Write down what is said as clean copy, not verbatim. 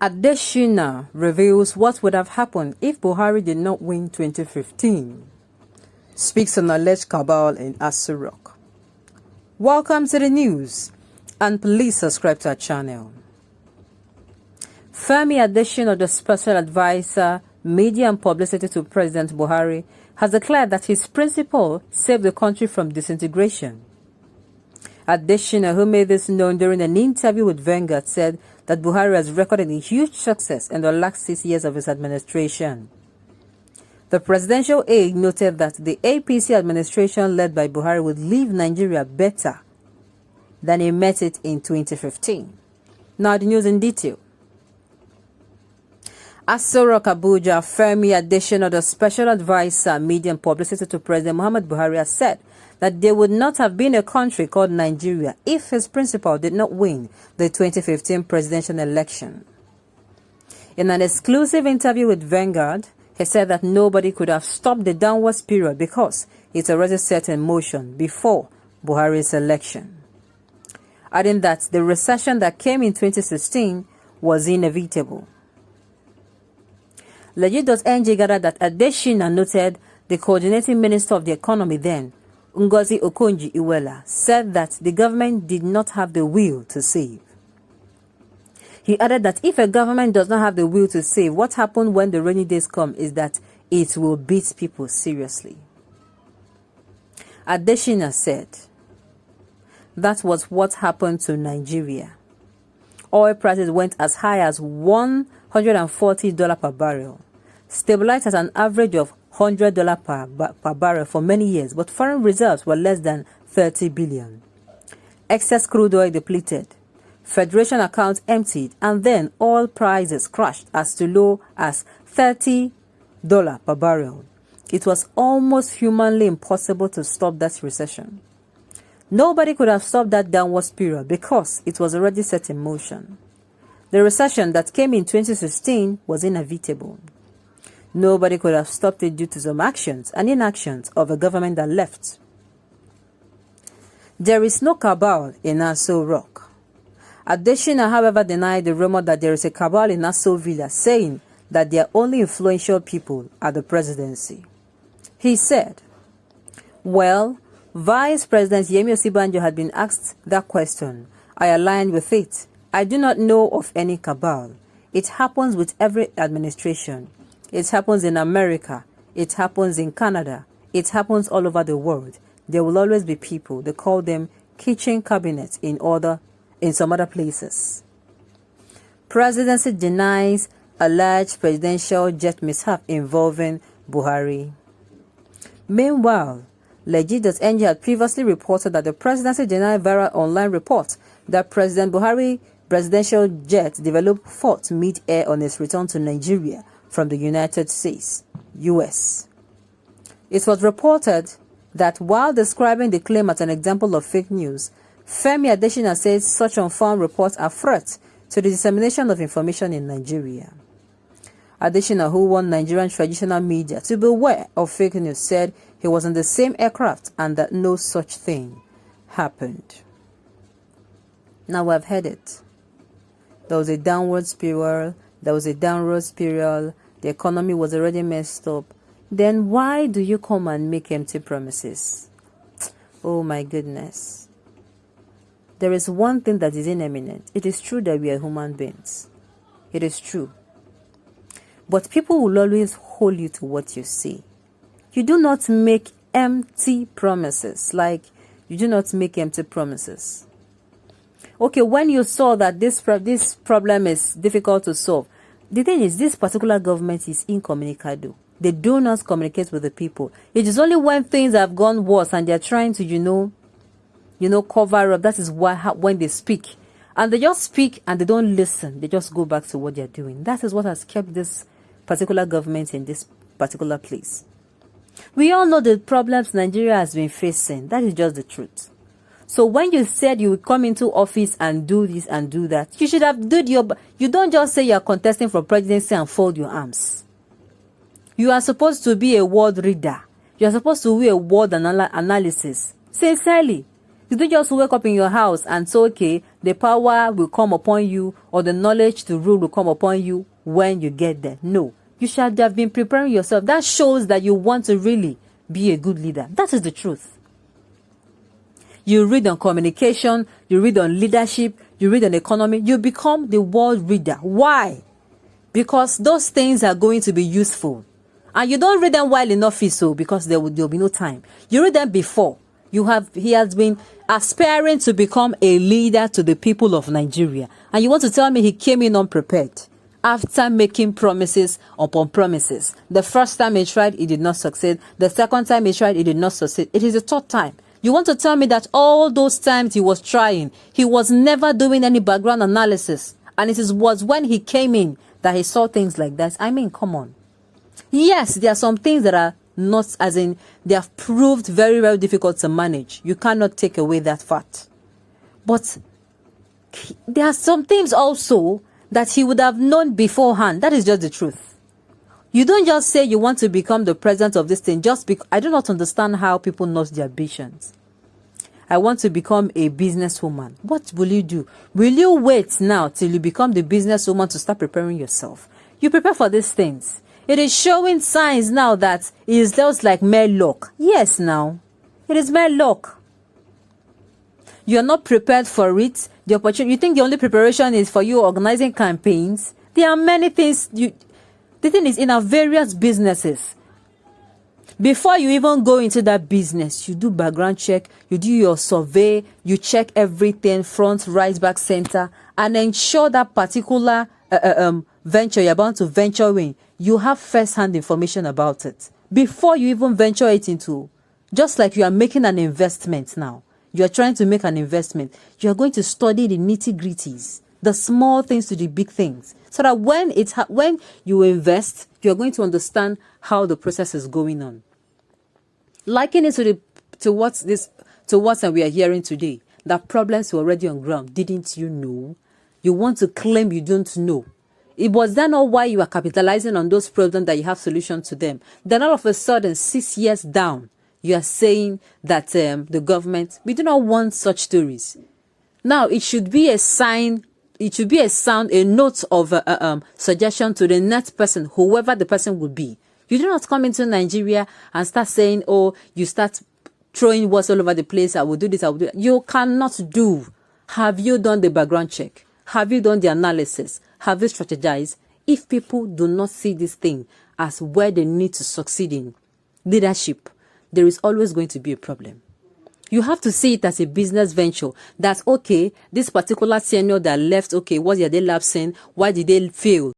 Adeshina reveals what would have happened if Buhari did not win 2015. Speaks on alleged cabal in Aso Rock. Welcome to the news, and please subscribe to our channel. Femi Adeshina, the special advisor, media and publicity to President Buhari, has declared that his principle saved the country from disintegration. Adeshina, who made this known during an interview with Vanguard, said that Buhari has recorded a huge success in the last 6 years of his administration. The presidential aide noted that the APC administration led by Buhari would leave Nigeria better than he met it in 2015. Now the news in detail. Aso Rock, Abuja, Femi Adeshina, the special advisor, media and publicity to President Muhammad Buhari, has said that there would not have been a country called Nigeria if his principal did not win the 2015 presidential election. In an exclusive interview with Vanguard, he said that nobody could have stopped the downward spiral because it's already set in motion before Buhari's election, adding that the recession that came in 2016 was inevitable. Legit.ng gathered that Adeshina noted the coordinating minister of the economy then, Ngozi Okonjo-Iweala, said that the government did not have the will to save. He added that if a government does not have the will to save, what happens when the rainy days come is that it will beat people seriously. Adeshina said that was what happened to Nigeria. Oil prices went as high as $140 per barrel, stabilized at an average of $100 per barrel for many years, but foreign reserves were less than 30 billion. Excess crude oil depleted, Federation accounts emptied, and then oil prices crashed as low as $30 per barrel. It was almost humanly impossible to stop that recession. Nobody could have stopped that downward spiral because it was already set in motion. The recession that came in 2016 was inevitable. Nobody could have stopped it due to some actions and inactions of a government that left. There is no cabal in Aso Rock. Adeshina, however, denied the rumor that there is a cabal in Aso Villa, saying that their only influential people are the presidency. He said, "Well, Vice President Yemi Osinbajo had been asked that question. I aligned with it. I do not know of any cabal. It happens with every administration. It happens in America. It happens in Canada. It happens all over the world. There will always be people. They call them kitchen cabinets in some other places." Presidency denies alleged presidential jet mishap involving Buhari. Meanwhile, Legit.ng had previously reported that the presidency denied viral online report that President Buhari presidential jet developed fault mid-air on its return to Nigeria from the United States, US. It was reported that while describing the claim as an example of fake news, Femi Adeshina says such unfound reports are threats to the dissemination of information in Nigeria. Adeshina, who warned Nigerian traditional media to beware of fake news, said he was in the same aircraft and that no such thing happened. Now we have heard it. There was a downward spiral. The economy was already messed up. Then why do you come and make empty promises? Oh my goodness. There is one thing that is imminent. It is true that we are human beings. It is true. But people will always hold you to what you say. You do not make empty promises. You do not make empty promises. Okay, when you saw that this problem is difficult to solve, the thing is, this particular government is incommunicado. They do not communicate with the people. It is only when things have gone worse and they are trying to, cover up. That is when they speak. And they just speak and they don't listen. They just go back to what they are doing. That is what has kept this particular government in this particular place. We all know the problems Nigeria has been facing. That is just the truth. So when you said you would come into office and do this and do that, you should have you don't just say you are contesting for presidency and fold your arms. You are supposed to be a word reader. You are supposed to do a word analysis. Sincerely, You don't just wake up in your house and say, okay, the power will come upon you or the knowledge to rule will come upon you when you get there. No, you should have been preparing yourself. That shows that you want to really be a good leader. That is the truth. You read on communication, you read on leadership, you read on economy, you become the world reader. Why? Because those things are going to be useful. And you don't read them while in office, so because there will be no time. You read them before. He has been aspiring to become a leader to the people of Nigeria. And you want to tell me he came in unprepared after making promises upon promises. The first time he tried, he did not succeed. The second time he tried, he did not succeed. It is the third time. You want to tell me that all those times he was trying, he was never doing any background analysis. And was when he came in that he saw things like that. I mean, come on. Yes, there are some things that are not, as in, they have proved very, very difficult to manage. You cannot take away that fact. But there are some things also that he would have known beforehand. That is just the truth. You don't just say you want to become the president of this thing just because. I do not understand how people know their ambitions. I want to become a businesswoman. What will you do? Will you wait now till you become the businesswoman to start preparing yourself? You prepare for these things. It is showing signs now that it is just like mere luck. Yes, now. It is mere luck. You are not prepared for it. The opportunity. You think the only preparation is for you organizing campaigns. There are many things. The thing is, in our various businesses, before you even go into that business, you do background check, you do your survey, you check everything, front, right, back, center, and ensure that particular venture you're about to venture in, you have first-hand information about it before you even venture it into. Just like you are making an investment now. You are trying to make an investment. You are going to study the nitty-gritties, the small things to the big things, so that when you invest, you are going to understand how the process is going on. Liken it to what we are hearing today. That problems were already on ground. Didn't you know? You want to claim you don't know. It was that not why you are capitalizing on those problems that you have solutions to them. Then all of a sudden, 6 years down, you are saying that the government, we do not want such stories. Now, it should be a sign, it should be a note of suggestion to the next person, whoever the person would be. You do not come into Nigeria and start saying, oh, you start throwing words all over the place. I will do this, I will do that. You cannot do. Have you done the background check? Have you done the analysis? Have you strategized? If people do not see this thing as where they need to succeed in leadership, there is always going to be a problem. You have to see it as a business venture. That's okay, this particular senior that left, okay, what did they lapse in? Why did they fail?